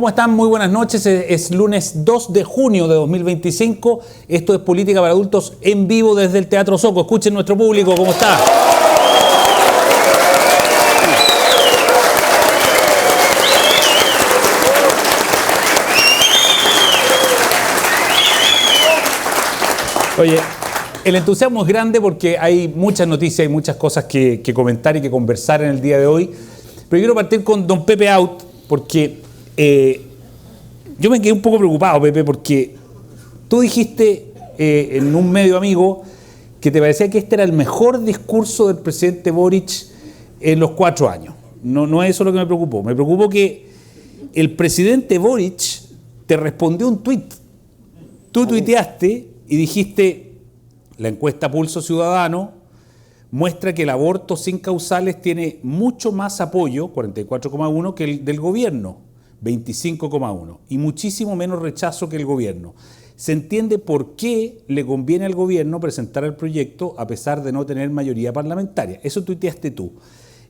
¿Cómo están? Muy buenas noches. Es lunes 2 de junio de 2025. Esto es Política para Adultos en vivo desde el Teatro Zoco. Escuchen nuestro público, ¿cómo está? Oye, el entusiasmo es grande porque hay muchas noticias, hay muchas cosas que comentar y que conversar en el día de hoy. Pero quiero partir con don Pepe Out, porque yo me quedé un poco preocupado, Pepe, porque tú dijiste en un medio amigo que te parecía que este era el mejor discurso del presidente Boric en los 4 años. No es eso lo que me preocupó. Me preocupó que el presidente Boric te respondió un tuit. Tú tuiteaste y dijiste, la encuesta Pulso Ciudadano muestra que el aborto sin causales tiene mucho más apoyo, 44,1, que el del gobierno, 25,1, y muchísimo menos rechazo que el gobierno. Se entiende por qué le conviene al gobierno presentar el proyecto a pesar de no tener mayoría parlamentaria. Eso tuiteaste tú.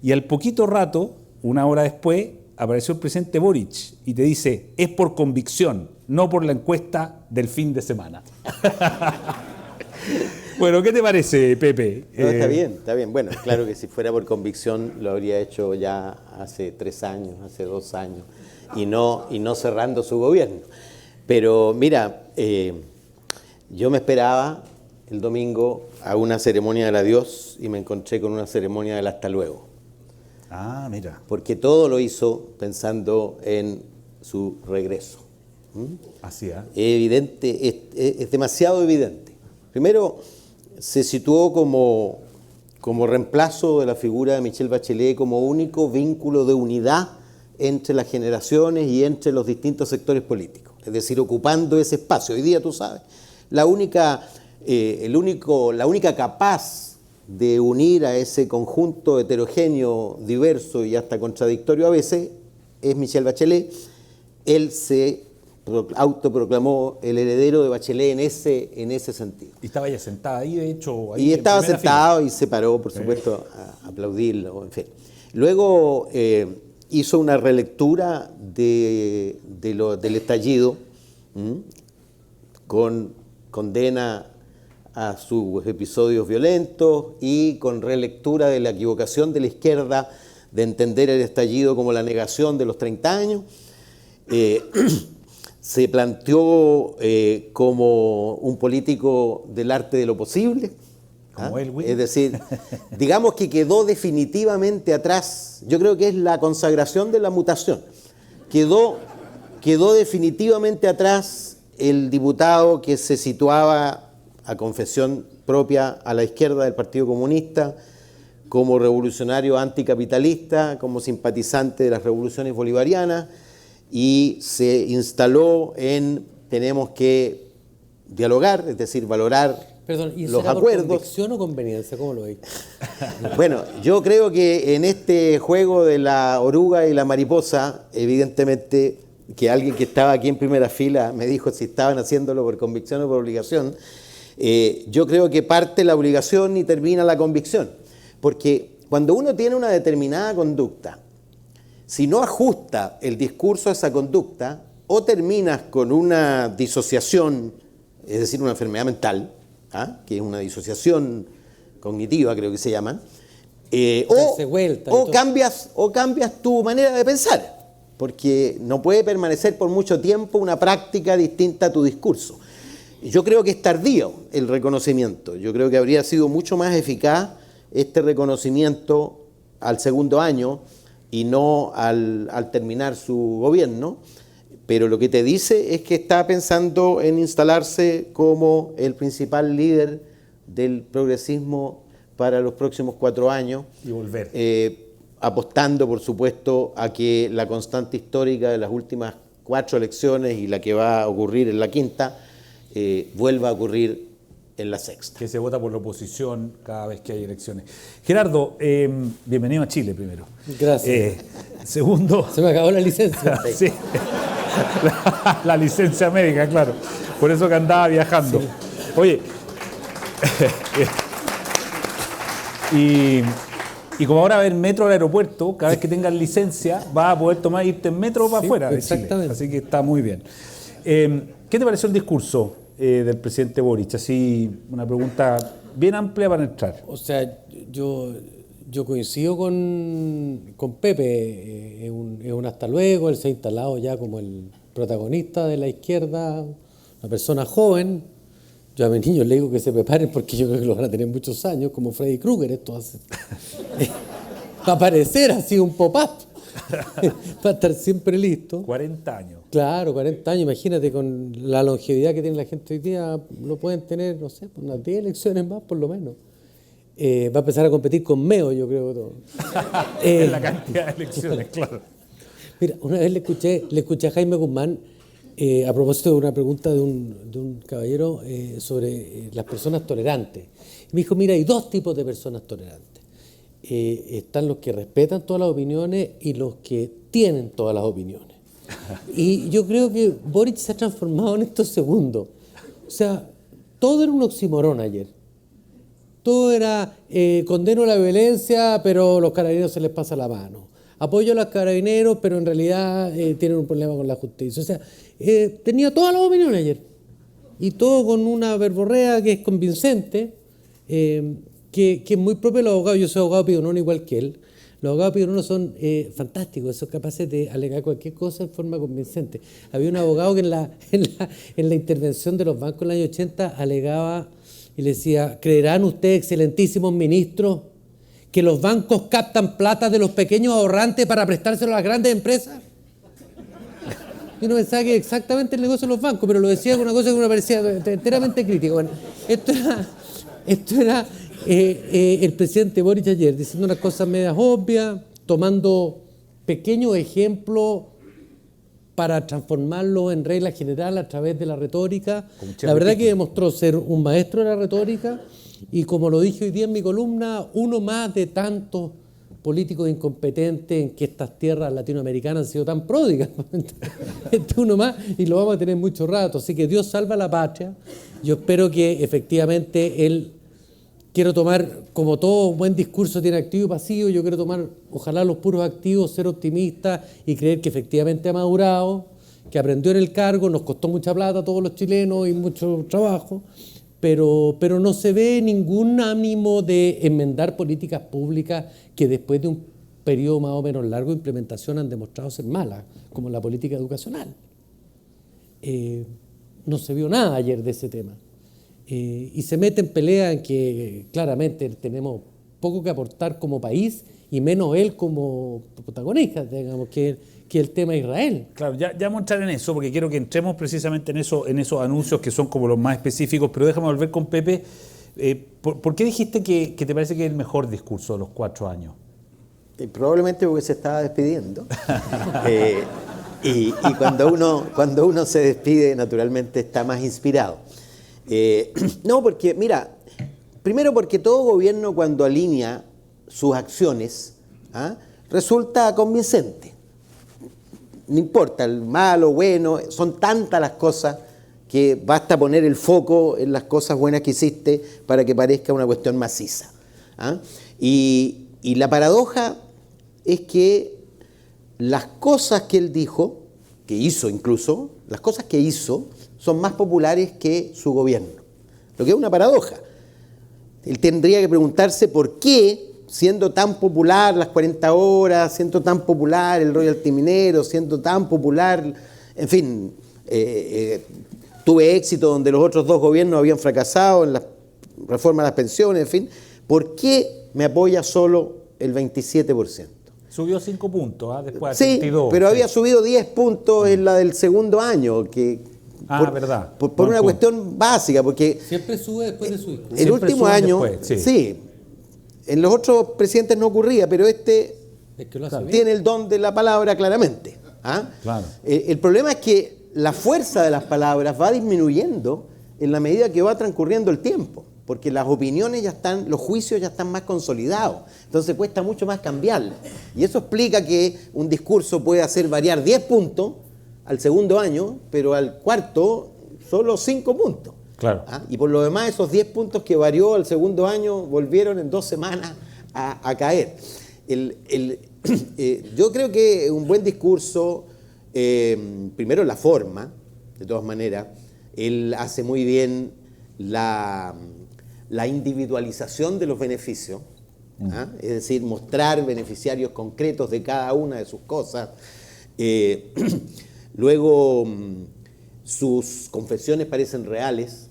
Y al poquito rato, una hora después, apareció el presidente Boric y te dice, es por convicción, no por la encuesta del fin de semana. Bueno, ¿qué te parece, Pepe? No, está bien, está bien. Bueno, claro que si fuera por convicción lo habría hecho ya hace 3 años, hace 2 años, y no cerrando su gobierno. Pero mira, yo me esperaba el domingo a una ceremonia del adiós y me encontré con una ceremonia del hasta luego. Ah, mira. Porque todo lo hizo pensando en su regreso. Así, ¿eh? Evidente, es demasiado evidente. Primero, se situó como reemplazo de la figura de Michelle Bachelet como único vínculo de unidad entre las generaciones y entre los distintos sectores políticos. Es decir, ocupando ese espacio. Hoy día, tú sabes, la única capaz de unir a ese conjunto heterogéneo, diverso y hasta contradictorio a veces es Michelle Bachelet. Él se autoproclamó el heredero de Bachelet en ese sentido. Y estaba ya sentada ahí, de hecho. Ahí y estaba sentado fila. Y se paró, por supuesto, a aplaudirlo, en fin. Luego hizo una relectura del estallido, con condena a sus episodios violentos y con relectura de la equivocación de la izquierda de entender el estallido como la negación de los 30 años. Se planteó como un político del arte de lo posible. Como él, Es decir, digamos que quedó definitivamente atrás. Yo creo que es la consagración de la mutación. Quedó definitivamente atrás el diputado que se situaba, a confesión propia, a la izquierda del Partido Comunista, como revolucionario anticapitalista, como simpatizante de las revoluciones bolivarianas, y se instaló en tenemos que dialogar, es decir, valorar los acuerdos. ¿Por convicción o conveniencia? ¿Cómo lo veis? Bueno, yo creo que en este juego de la oruga y la mariposa, evidentemente que alguien que estaba aquí en primera fila me dijo si estaban haciéndolo por convicción o por obligación. Yo creo que parte la obligación y termina la convicción, porque cuando uno tiene una determinada conducta, si no ajusta el discurso a esa conducta, o terminas con una disociación, es decir, una enfermedad mental, que es una disociación cognitiva, creo que se llama, o cambias tu manera de pensar, porque no puede permanecer por mucho tiempo una práctica distinta a tu discurso. Yo creo que es tardío el reconocimiento. Yo creo que habría sido mucho más eficaz este reconocimiento al segundo año y no al terminar su gobierno, pero lo que te dice es que está pensando en instalarse como el principal líder del progresismo para los próximos 4 años. Y volver. Apostando, por supuesto, a que la constante histórica de las últimas 4 elecciones y la que va a ocurrir en la quinta, vuelva a ocurrir en la sexta. Que se vota por la oposición cada vez que hay elecciones. Gerardo, bienvenido a Chile primero. Gracias. Segundo... Se me acabó la licencia. Sí. La licencia médica, claro. Por eso que andaba viajando. Sí. Oye, Y como ahora va a haber metro al aeropuerto, cada vez que tengas licencia, vas a poder irte en metro para Sí, afuera de Chile. exactamente. Así que está muy bien. ¿Qué te pareció el discurso del presidente Boric? Así, una pregunta bien amplia para entrar. O sea, yo coincido con Pepe, es un hasta luego, él se ha instalado ya como el protagonista de la izquierda, una persona joven. Yo a mis niños les digo que se preparen porque yo creo que lo van a tener muchos años, como Freddy Krueger, esto va a aparecer así un pop-up, va a estar siempre listo. 40 años. Claro, 40 años, imagínate, con la longevidad que tiene la gente hoy día, lo pueden tener, no sé, unas 10 elecciones más por lo menos. Va a empezar a competir con Meo, yo creo. Todo. En la cantidad de elecciones, claro. Mira, una vez le escuché a Jaime Guzmán, a propósito de una pregunta de un caballero sobre las personas tolerantes. Y me dijo, mira, hay dos tipos de personas tolerantes. Están los que respetan todas las opiniones y los que tienen todas las opiniones. Y yo creo que Boric se ha transformado en estos segundos. O sea, todo era un oxímoron ayer. Todo era, condeno la violencia, pero a los carabineros se les pasa la mano. Apoyo a los carabineros, pero en realidad tienen un problema con la justicia. O sea, tenía todas las opiniones ayer. Y todo con una verborrea que es convincente, que es muy propio de los abogados. Yo soy abogado pidonón igual que él. Los abogados pidonón son fantásticos, son capaces de alegar cualquier cosa en forma convincente. Había un abogado que en la intervención de los bancos en el año 80 alegaba y le decía, ¿creerán ustedes, excelentísimos ministros, que los bancos captan plata de los pequeños ahorrantes para prestárselo a las grandes empresas? Yo no pensaba que exactamente el negocio de los bancos, pero lo decía con una cosa que me parecía enteramente crítica. Bueno, esto era el presidente Boric ayer, diciendo unas cosas medias obvias, tomando pequeños ejemplos para transformarlo en regla general a través de la retórica. La verdad que demostró ser un maestro de la retórica y, como lo dije hoy día en mi columna, uno más de tantos políticos incompetentes en que estas tierras latinoamericanas han sido tan pródigas. Uno más y lo vamos a tener mucho rato. Así que Dios salva a la patria. Yo espero que efectivamente él... Quiero tomar, como todo buen discurso tiene activo y pasivo, yo quiero tomar, ojalá los puros activos, ser optimista y creer que efectivamente ha madurado, que aprendió en el cargo, nos costó mucha plata a todos los chilenos y mucho trabajo, pero no se ve ningún ánimo de enmendar políticas públicas que después de un periodo más o menos largo de implementación han demostrado ser malas, como la política educacional. No se vio nada ayer de ese tema. Y se mete en pelea en que claramente tenemos poco que aportar como país y menos él como protagonista, digamos, que el tema de Israel. Claro, ya vamos a entrar en eso, porque quiero que entremos precisamente en esos anuncios que son como los más específicos, pero déjame volver con Pepe. ¿Por qué dijiste que te parece que es el mejor discurso de los 4 años? Probablemente porque se estaba despidiendo. Y cuando uno se despide, naturalmente está más inspirado. No, porque, mira, primero porque todo gobierno cuando alinea sus acciones resulta convincente. No importa, el malo, bueno, son tantas las cosas que basta poner el foco en las cosas buenas que hiciste para que parezca una cuestión maciza. Y la paradoja es que las cosas que él dijo, que hizo incluso, las cosas que hizo son más populares que su gobierno, lo que es una paradoja. Él tendría que preguntarse por qué, siendo tan popular las 40 horas, siendo tan popular el royalty minero, siendo tan popular, en fin, tuve éxito donde los otros dos gobiernos habían fracasado en la reforma de las pensiones, en fin, ¿por qué me apoya solo el 27%? Subió 5 puntos, después de Sí, 32. pero había subido 10 puntos en la del segundo año, verdad. Por una cuestión básica, porque Siempre sube después de su discurso. el último año, después, sí, en los otros presidentes no ocurría, pero Es que lo hace bien. tiene el don de la palabra claramente. Claro. El problema es que la fuerza de las palabras va disminuyendo en la medida que va transcurriendo el tiempo, porque las opiniones ya están, los juicios ya están más consolidados, entonces cuesta mucho más cambiarlos. Y eso explica que un discurso puede hacer variar 10 puntos al segundo año, pero al cuarto solo 5 puntos. Claro. Y por lo demás, esos 10 puntos que varió al segundo año volvieron en 2 semanas a caer. Yo creo que un buen discurso, primero la forma, de todas maneras, él hace muy bien la individualización de los beneficios, ¿ah? Es decir, mostrar beneficiarios concretos de cada una de sus cosas. Luego, sus confesiones parecen reales,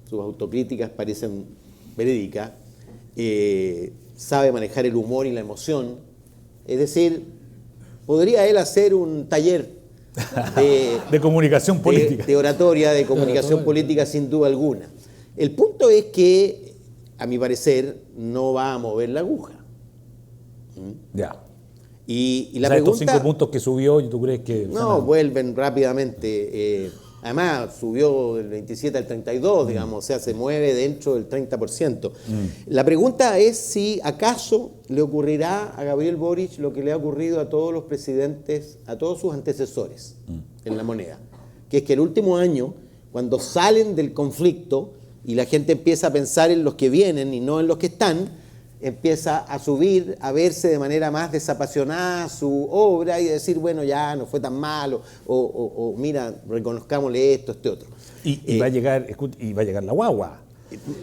sus autocríticas parecen verídicas, sabe manejar el humor y la emoción. Es decir, podría él hacer un taller de comunicación política. De oratoria, de comunicación política, sin duda alguna. El punto es que, a mi parecer, no va a mover la aguja. Ya. Y la o sea, pregunta, estos 5 puntos que subió, ¿y tú crees que...? No, vuelven rápidamente. Además, subió del 27 al 32, digamos, o sea, se mueve dentro del 30%. La pregunta es si acaso le ocurrirá a Gabriel Boric lo que le ha ocurrido a todos los presidentes, a todos sus antecesores en la moneda, que es que el último año, cuando salen del conflicto y la gente empieza a pensar en los que vienen y no en los que están, empieza a subir, a verse de manera más desapasionada su obra y decir, bueno, ya no fue tan malo, o mira, reconozcámosle esto, este otro. Y va a llegar la guagua.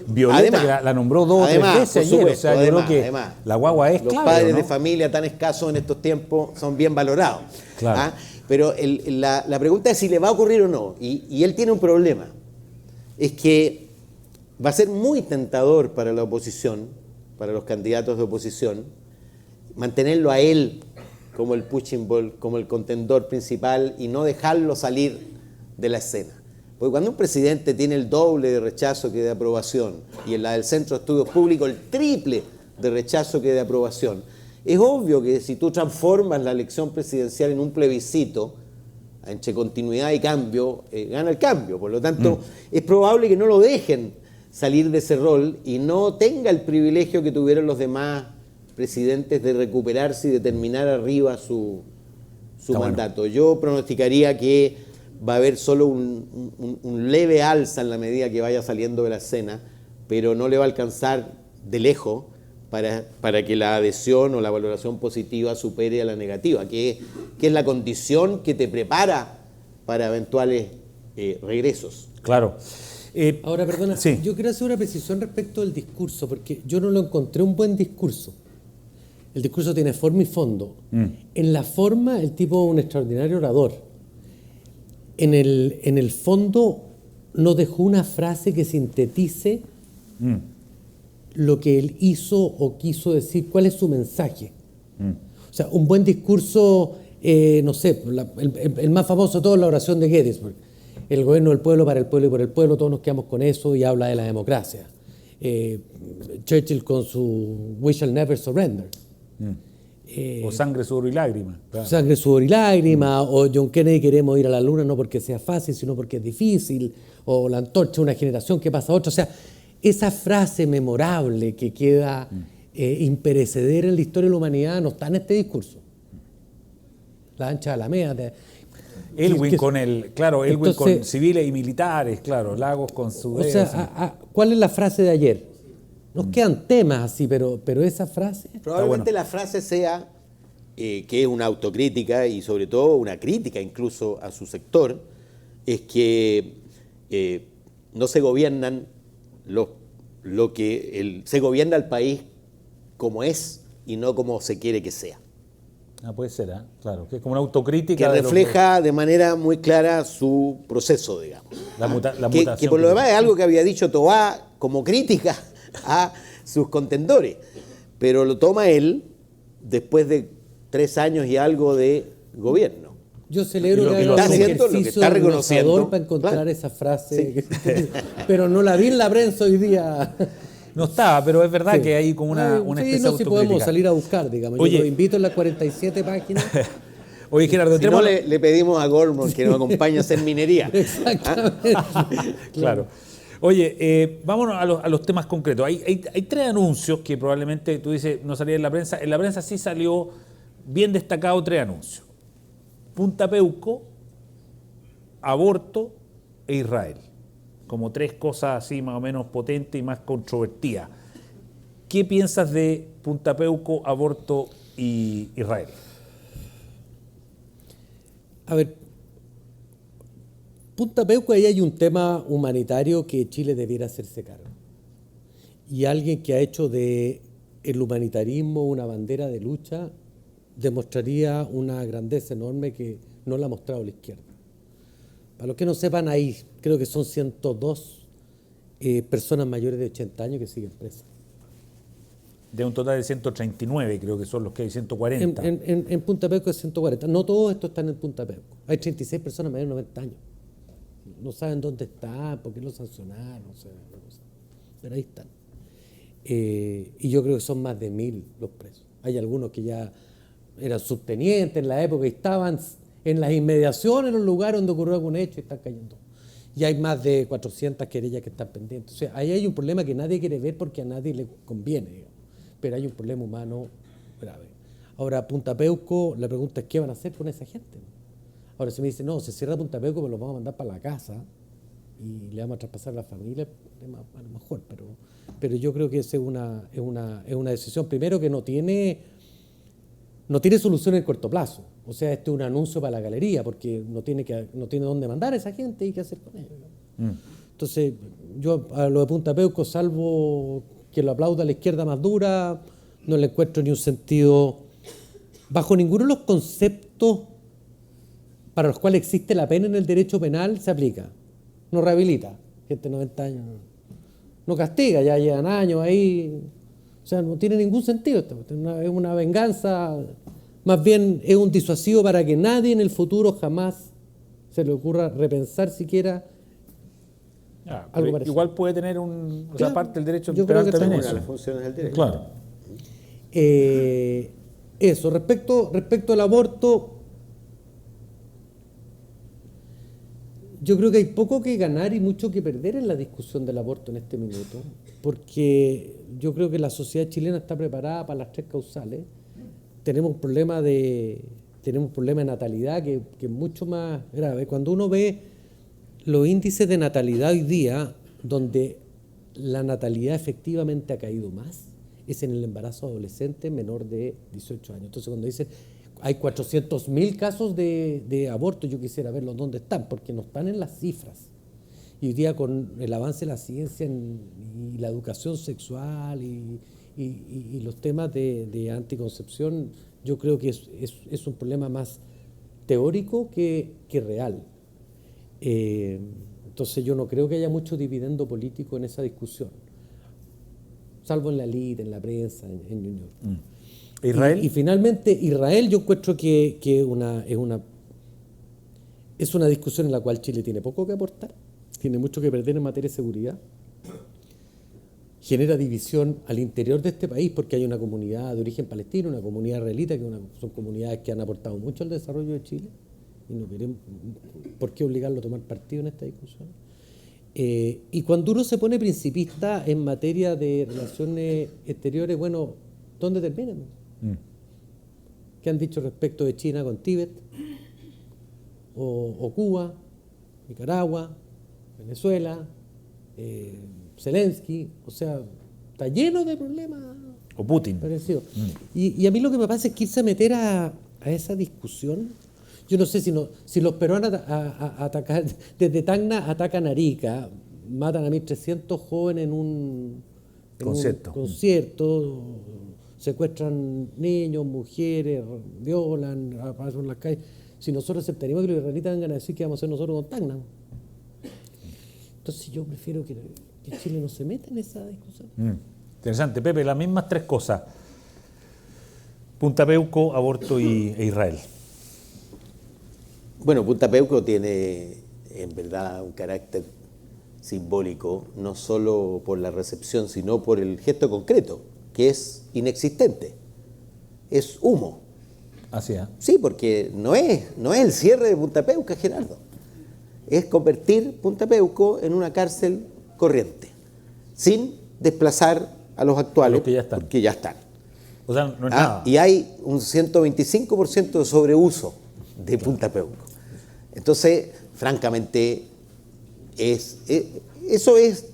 Violeta, además, que la nombró 2 o 3 veces ayer, supuesto, o sea, yo creo que la guagua es los clave, padres, ¿no? de familia tan escasos en estos tiempos son bien valorados. Claro. ¿Ah? Pero la pregunta es si le va a ocurrir o no. Y él tiene un problema. Es que va a ser muy tentador para la oposición, para los candidatos de oposición, mantenerlo a él como el punching ball, como el contendor principal y no dejarlo salir de la escena. Porque cuando un presidente tiene el doble de rechazo que de aprobación, y en la del Centro de Estudios Públicos el triple de rechazo que de aprobación, es obvio que si tú transformas la elección presidencial en un plebiscito, entre continuidad y cambio, gana el cambio. Por lo tanto, es probable que no lo dejen salir de ese rol y no tenga el privilegio que tuvieron los demás presidentes de recuperarse y de terminar arriba su mandato. Bueno. Yo pronosticaría que va a haber solo un leve alza en la medida que vaya saliendo de la escena, pero no le va a alcanzar de lejos para que la adhesión o la valoración positiva supere a la negativa, que es la condición que te prepara para eventuales regresos. Claro. Ahora, perdona, sí. Yo quiero hacer una precisión respecto del discurso, porque yo no lo encontré un buen discurso. El discurso tiene forma y fondo. En la forma, el tipo es un extraordinario orador. En el fondo, no dejó una frase que sintetice lo que él hizo o quiso decir, cuál es su mensaje. O sea, un buen discurso, no sé, el más famoso de todos, la oración de Gettysburg. El gobierno del pueblo, para el pueblo y por el pueblo, todos nos quedamos con eso y habla de la democracia. Churchill con su We shall never surrender. O sangre, sudor y lágrimas. Claro. Sangre, sudor y lágrimas, o John Kennedy, queremos ir a la luna no porque sea fácil, sino porque es difícil, o la antorcha, una generación que pasa a otra. O sea, esa frase memorable que queda imperecedera en la historia de la humanidad no está en este discurso. La ancha Alameda. Elwin con Elwin con civiles y militares, claro, Lagos con su... O sea, ¿cuál es la frase de ayer? Nos quedan temas así, pero esa frase... Probablemente la frase sea, que es una autocrítica y sobre todo una crítica incluso a su sector, es que no se gobiernan se gobierna el país como es y no como se quiere que sea. Puede ser, claro, que es como una autocrítica. Que refleja de manera muy clara su proceso, digamos. La mutación. Que por lo demás es algo que había dicho Tobá como crítica a sus contendores, pero lo toma él después de 3 años y algo de gobierno. Yo celebro lo que está haciendo, lo que está reconociendo para encontrar esa frase, sí. Pero no la vi en la prensa hoy día. No estaba, pero es verdad que hay como una especie de autocrítica. Si podemos salir a buscar, digamos. Oye, yo lo invito en las 47 páginas. Oye, Gerardo, si no le pedimos a Gormor que nos acompañe a hacer minería. Exactamente. Claro. Oye, vámonos a los temas concretos. Hay 3 anuncios que probablemente tú dices no salían en la prensa. En la prensa sí salió bien destacado 3 anuncios. Punta Peuco, aborto e Israel. Como 3 cosas así más o menos potentes y más controvertidas. ¿qué piensas de Punta Peuco, aborto y Israel? A ver, Punta Peuco, ahí hay un tema humanitario que Chile debiera hacerse cargo. Y alguien que ha hecho de el humanitarismo una bandera de lucha demostraría una grandeza enorme que no la ha mostrado la izquierda. Para los que no sepan, ahí creo que son 102 personas mayores de 80 años que siguen presas. De un total de 139, creo que son los que hay 140. En Punta Peuco es 140. No todos estos están en Punta Peuco. Hay 36 personas mayores de 90 años. No saben dónde están, por qué lo sancionaron, no sé, pero ahí están. Y yo creo que son más de 1000 los presos. Hay algunos que ya eran subtenientes en la época y estaban en las inmediaciones, en los lugares donde ocurrió algún hecho y están cayendo. Y hay más de 400 querellas que están pendientes. O sea, ahí hay un problema que nadie quiere ver porque a nadie le conviene, digamos. Pero hay un problema humano grave. Ahora, Punta Peuco, la pregunta es ¿qué van a hacer con esa gente? Ahora, si me dicen, no, se cierra Punta Peuco, pues los vamos a mandar para la casa y le vamos a traspasar a la familia, a lo mejor, pero yo creo que esa es una decisión, primero, que no tiene solución en corto plazo. O sea, este es un anuncio para la galería, porque no tiene dónde mandar a esa gente y qué hacer con ellos. Entonces, yo a lo de Punta Peuco, salvo que lo aplauda la izquierda más dura, no le encuentro ni un sentido, bajo ninguno de los conceptos para los cuales existe la pena en el derecho penal, se aplica. No rehabilita, gente de 90 años, no castiga, ya llevan años ahí, o sea, no tiene ningún sentido esto, es una venganza, más bien es un disuasivo para que nadie en el futuro jamás se le ocurra repensar siquiera algo parecido. Igual puede tener otra parte del derecho yo creo que también Una de las funciones del derecho. Claro. Eso, respecto al aborto, yo creo que hay poco que ganar y mucho que perder en la discusión del aborto en este minuto, porque yo creo que la sociedad chilena está preparada para las tres causales. Tenemos un problema de natalidad que es mucho más grave. Cuando uno ve los índices de natalidad hoy día, donde la natalidad efectivamente ha caído más, es en el embarazo adolescente menor de 18 años. Entonces, cuando dicen hay 400.000 casos de aborto, yo quisiera verlos dónde están, porque no están en las cifras. Y hoy día, con el avance de la ciencia y la educación sexual y los temas de anticoncepción, yo creo que es un problema más teórico que real. Entonces yo no creo que haya mucho dividendo político en esa discusión, salvo en la elite, en la prensa, en New York. ¿Israel? Y finalmente, Israel, yo encuentro que es una discusión en la cual Chile tiene poco que aportar, tiene mucho que perder en materia de seguridad, genera división al interior de este país porque hay una comunidad de origen palestino, una comunidad israelita, son comunidades que han aportado mucho al desarrollo de Chile y no queremos por qué obligarlo a tomar partido en esta discusión. Y cuando uno se pone principista en materia de relaciones exteriores, bueno, ¿dónde terminan? ¿Qué han dicho respecto de China con Tíbet? O Cuba, Nicaragua, Venezuela, Zelensky, o sea, está lleno de problemas. O Putin. Parecido. Y a mí lo que me pasa es que irse a meter a esa discusión. Yo no sé si los peruanos atacan, desde Tacna atacan a Arica, matan a 1.300 jóvenes en un concierto, secuestran niños, mujeres, violan, pasan las calles. Si nosotros aceptaríamos que los israelitas vengan a decir que vamos a hacer nosotros con Tacna. Entonces yo prefiero que Chile no se meta en esa discusión. Interesante, Pepe, las mismas tres cosas. Punta Peuco, aborto e Israel. Bueno, Punta Peuco tiene en verdad un carácter simbólico, no solo por la recepción, sino por el gesto concreto, que es inexistente. Es humo. Así es. Sí, porque no es el cierre de Punta Peuco, Gerardo. Es convertir Punta Peuco en una cárcel corriente, sin desplazar a los actuales, que ya están. Porque ya están. O sea, no es nada. Y hay un 125% de sobreuso de Punta Peuco. Entonces, francamente, eso es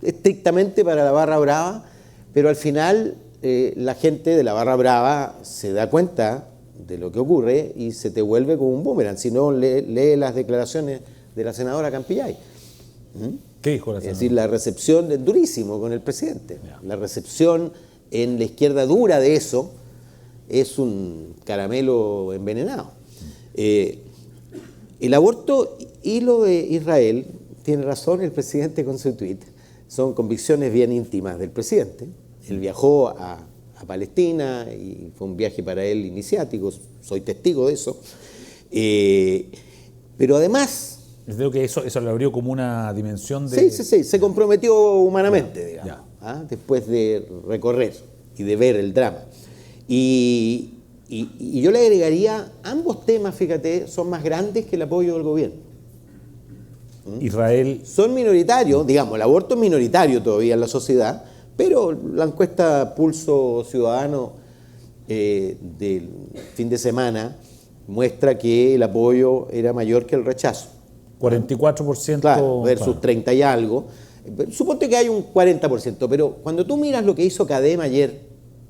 estrictamente para la barra brava, pero al final la gente de la barra brava se da cuenta de lo que ocurre y se te vuelve como un boomerang. Si no, lee las declaraciones de la senadora Campillay. ¿Qué dijo la senadora? Es decir, la recepción es durísimo con el presidente. La recepción en la izquierda dura de eso es un caramelo envenenado. El aborto y lo de Israel, tiene razón el presidente con su tuit, son convicciones bien íntimas del presidente. Él viajó a Palestina y fue un viaje para él iniciático, soy testigo de eso. Pero además... Creo que eso le abrió como una dimensión de... Sí, se comprometió humanamente, digamos, después de recorrer y de ver el drama. Y yo le agregaría, ambos temas, fíjate, son más grandes que el apoyo del gobierno. Israel... Son minoritarios, digamos, el aborto es minoritario todavía en la sociedad, pero la encuesta Pulso Ciudadano del fin de semana muestra que el apoyo era mayor que el rechazo. 44%. Claro, versus 30 y algo. Suponte que hay un 40%, pero cuando tú miras lo que hizo CADEM ayer,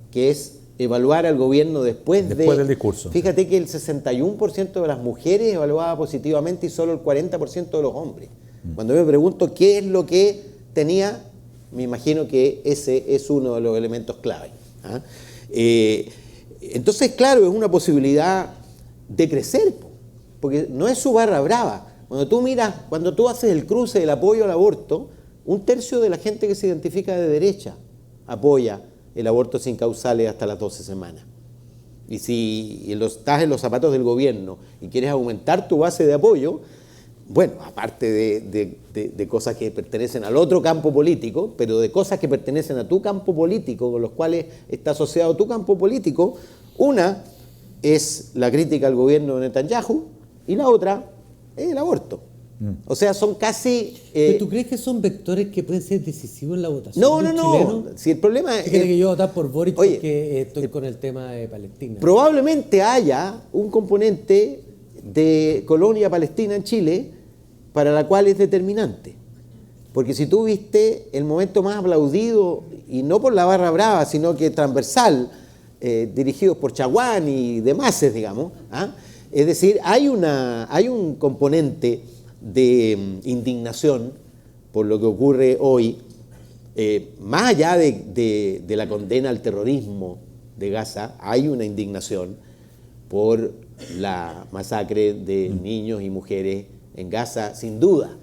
que es evaluar al gobierno después del discurso. Fíjate que el 61% de las mujeres evaluaba positivamente y solo el 40% de los hombres. Cuando yo me pregunto qué es lo que tenía, me imagino que ese es uno de los elementos clave. Entonces, claro, es una posibilidad de crecer, porque no es su barra brava. Cuando tú miras, cuando tú haces el cruce del apoyo al aborto, 1/3 de la gente que se identifica de derecha apoya el aborto sin causales hasta las 12 semanas. Y si estás en los zapatos del gobierno y quieres aumentar tu base de apoyo, bueno, aparte de cosas que pertenecen al otro campo político, pero de cosas que pertenecen a tu campo político, con los cuales está asociado tu campo político, una es la crítica al gobierno de Netanyahu y la otra es el aborto. O sea, son casi... ¿Pero tú crees que son vectores que pueden ser decisivos en la votación? No. Si el problema es... Fíjate que yo voy a votar por Boric porque estoy con con el tema de Palestina. Probablemente haya un componente de colonia palestina en Chile para la cual es determinante. Porque si tú viste el momento más aplaudido, y no por la barra brava, sino que transversal, dirigidos por Chaguán y demás, digamos, es decir, hay un componente de indignación por lo que ocurre hoy, más allá de la condena al terrorismo de Gaza, hay una indignación por la masacre de niños y mujeres en Gaza, sin duda.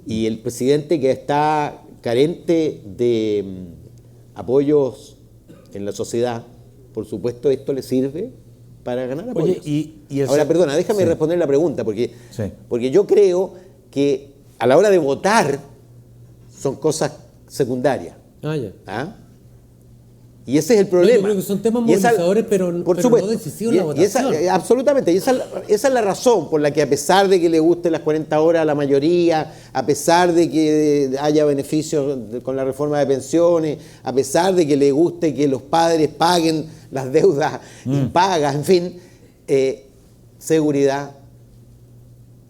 Y el presidente, que está carente de apoyos en la sociedad, por supuesto esto le sirve para ganar apoyos. Oye, Ahora, perdona, déjame responder la pregunta, porque yo creo que a la hora de votar son cosas secundarias. Y ese es el problema. Yo creo que son temas movilizadores, pero no decisivos en la votación. Absolutamente, y esa es la razón por la que, a pesar de que le gusten las 40 horas a la mayoría, a pesar de que haya beneficios con la reforma de pensiones, a pesar de que le guste que los padres paguen las deudas impagas, en fin, seguridad,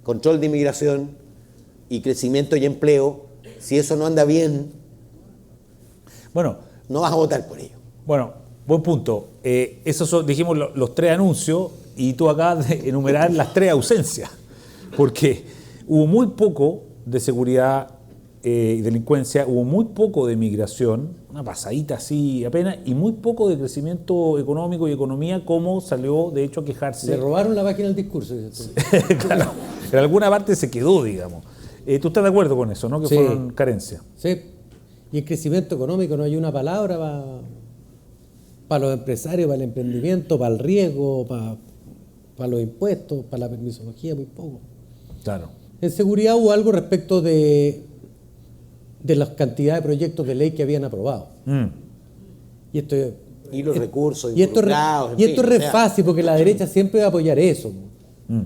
control de inmigración y crecimiento y empleo, si eso no anda bien, no vas a votar por ello. Bueno, buen punto. Esos son, dijimos, los 3 anuncios, y tú acabas de enumerar las 3 ausencias, porque hubo muy poco de seguridad y delincuencia, hubo muy poco de migración, una pasadita así apenas, y muy poco de crecimiento económico y economía, como salió de hecho a quejarse. Le robaron la máquina del discurso. Claro, en alguna parte se quedó, digamos. ¿Tú estás de acuerdo con eso, no? Que fueron carencias. Sí. Y el crecimiento económico, no hay una palabra para los empresarios, para el emprendimiento, para el riesgo, para los impuestos, para la permisología, muy poco. Claro. En seguridad hubo algo respecto de la cantidad de proyectos de ley que habían aprobado. Y los recursos y esto es re fácil, porque la derecha siempre va a apoyar eso.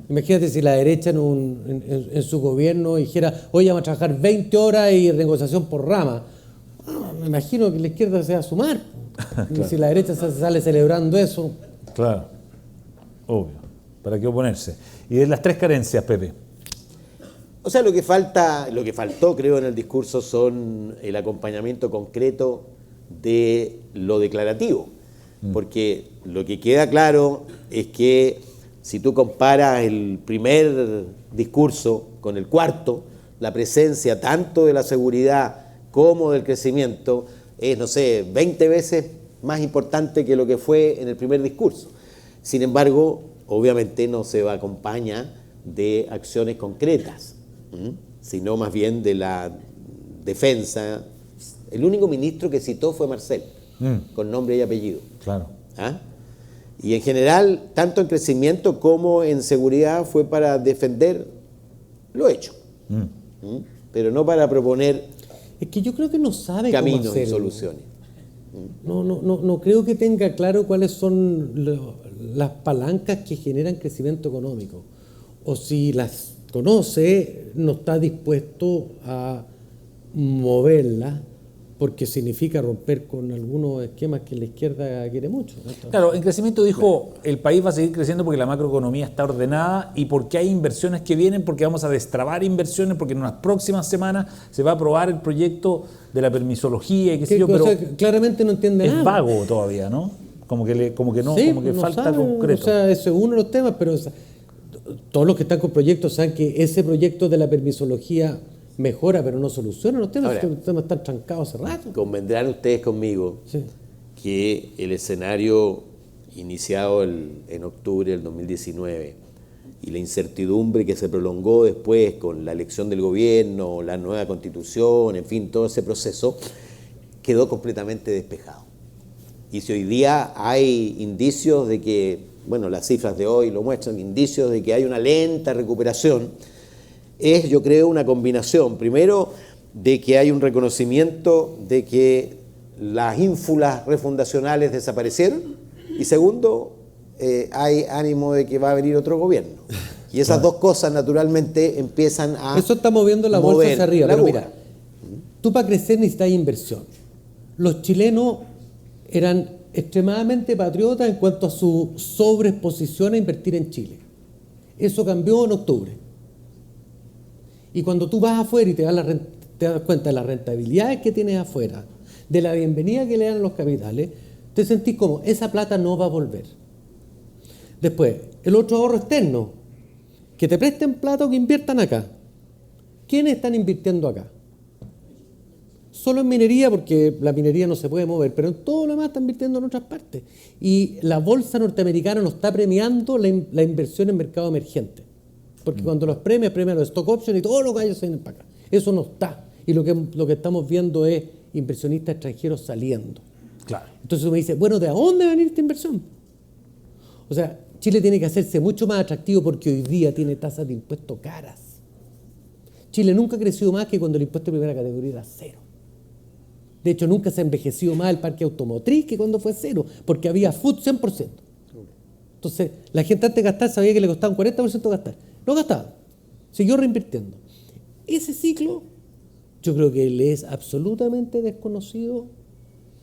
Imagínate si la derecha en su gobierno dijera, oye, vamos a trabajar 20 horas y negociación por rama. Me imagino que la izquierda se va a sumar. Claro. Si la derecha sale celebrando eso. Claro, obvio. ¿Para qué oponerse? Y de las 3 carencias, Pepe. O sea, lo que faltó, creo, en el discurso son el acompañamiento concreto de lo declarativo. Porque lo que queda claro es que si tú comparas el primer discurso con el cuarto, la presencia tanto de la seguridad como del crecimiento es, no sé, 20 veces más importante que lo que fue en el primer discurso. Sin embargo, obviamente no se acompaña de acciones concretas, sino más bien de la defensa. El único ministro que citó fue Marcel, con nombre y apellido. Claro. ¿Ah? Y en general, tanto en crecimiento como en seguridad fue para defender lo hecho, pero no para proponer Es que yo creo que no sabe caminos cómo y hacerlo. soluciones. No creo que tenga claro cuáles son las palancas que generan crecimiento económico. O si las conoce, no está dispuesto a moverlas, porque significa romper con algunos esquemas que la izquierda quiere mucho, ¿no? Claro, en crecimiento dijo, el país va a seguir creciendo porque la macroeconomía está ordenada y porque hay inversiones que vienen, porque vamos a destrabar inversiones, porque en unas próximas semanas se va a aprobar el proyecto de la permisología y qué sé yo, pero claramente no entiende es nada. vago todavía, ¿no? Como que no, Sí, como que no falta sabe, concreto. O sea, ese es uno de los temas, pero o sea, todos los que están con proyectos saben que ese proyecto de la permisología mejora, pero no soluciona los temas. Ahora, Los temas están trancados hace rato. Convendrán ustedes conmigo Sí. que el escenario iniciado en octubre del 2019 y la incertidumbre que se prolongó después con la elección del gobierno, la nueva constitución, en fin, todo ese proceso, quedó completamente despejado. Y si hoy día hay indicios de que, bueno, las cifras de hoy lo muestran, indicios de que hay una lenta recuperación, es, yo creo, una combinación, primero, de que hay un reconocimiento de que las ínfulas refundacionales desaparecieron, y segundo, hay ánimo de que va a venir otro gobierno. Y esas dos cosas, naturalmente, empiezan a Eso está moviendo la bolsa mover hacia arriba. la Pero aguja. mira, tú para crecer necesitas inversión. Los chilenos eran extremadamente patriotas en cuanto a su sobreexposición a invertir en Chile. Eso cambió en octubre. Y cuando tú vas afuera y te das cuenta de las rentabilidades que tienes afuera, de la bienvenida que le dan los capitales, te sentís como, esa plata no va a volver. Después, el otro ahorro externo, que te presten plata o que inviertan acá. ¿Quiénes están invirtiendo acá? Solo en minería, porque la minería no se puede mover, pero en todo lo demás están invirtiendo en otras partes. Y la bolsa norteamericana no está premiando la inversión en mercado emergente. Porque cuando los premia los stock options y todos los gallos se vienen para acá. Eso no está. Y lo que estamos viendo es inversionistas extranjeros saliendo. Claro. Entonces uno me dice, bueno, ¿de dónde va a venir esta inversión? O sea, Chile tiene que hacerse mucho más atractivo porque hoy día tiene tasas de impuestos caras. Chile nunca ha crecido más que cuando el impuesto de primera categoría era cero. De hecho, nunca se ha envejecido más el parque automotriz que cuando fue cero, porque había food 100%. Entonces, la gente antes de gastar sabía que le costaba un 40% gastar. No gastaba, siguió reinvirtiendo. Ese ciclo, yo creo que le es absolutamente desconocido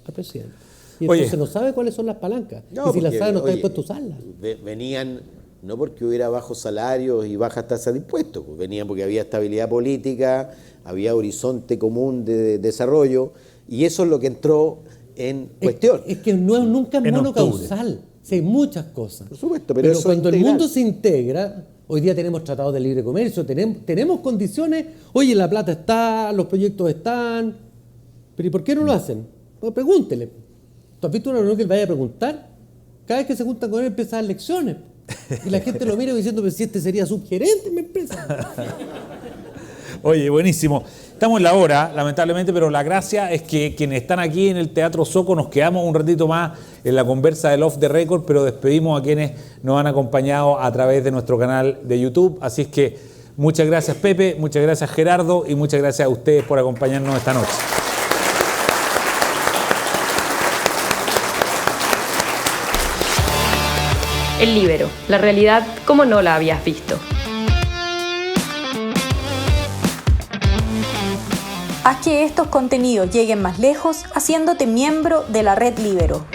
al presidente. Y Oye. entonces no sabe cuáles son las palancas. No, y si las porque, sabe, no está oye, dispuesto a usarlas. Venían, no porque hubiera bajos salarios y bajas tasas de impuestos, pues venían porque había estabilidad política, había horizonte común de desarrollo, y eso es lo que entró en cuestión. Es que nunca es En monocausal. Sí, hay muchas cosas. Por supuesto, pero eso es cuando el integral. mundo se integra, hoy día tenemos tratados de libre comercio, tenemos condiciones, oye, la plata está, los proyectos están, pero ¿y por qué no lo hacen? Pues pregúntele. ¿Tú has visto una reunión que él vaya a preguntar? Cada vez que se juntan con él empieza a dar lecciones. Y la gente lo mira diciendo, pero si este sería subgerente en mi empresa. Oye, buenísimo. Estamos en la hora, lamentablemente, pero la gracia es que quienes están aquí en el Teatro Zoco nos quedamos un ratito más en la conversa del Off the Record, pero despedimos a quienes nos han acompañado a través de nuestro canal de YouTube. Así es que muchas gracias, Pepe, muchas gracias, Gerardo, y muchas gracias a ustedes por acompañarnos esta noche. El Líbero, la realidad como no la habías visto. Haz que estos contenidos lleguen más lejos haciéndote miembro de la Red Líbero.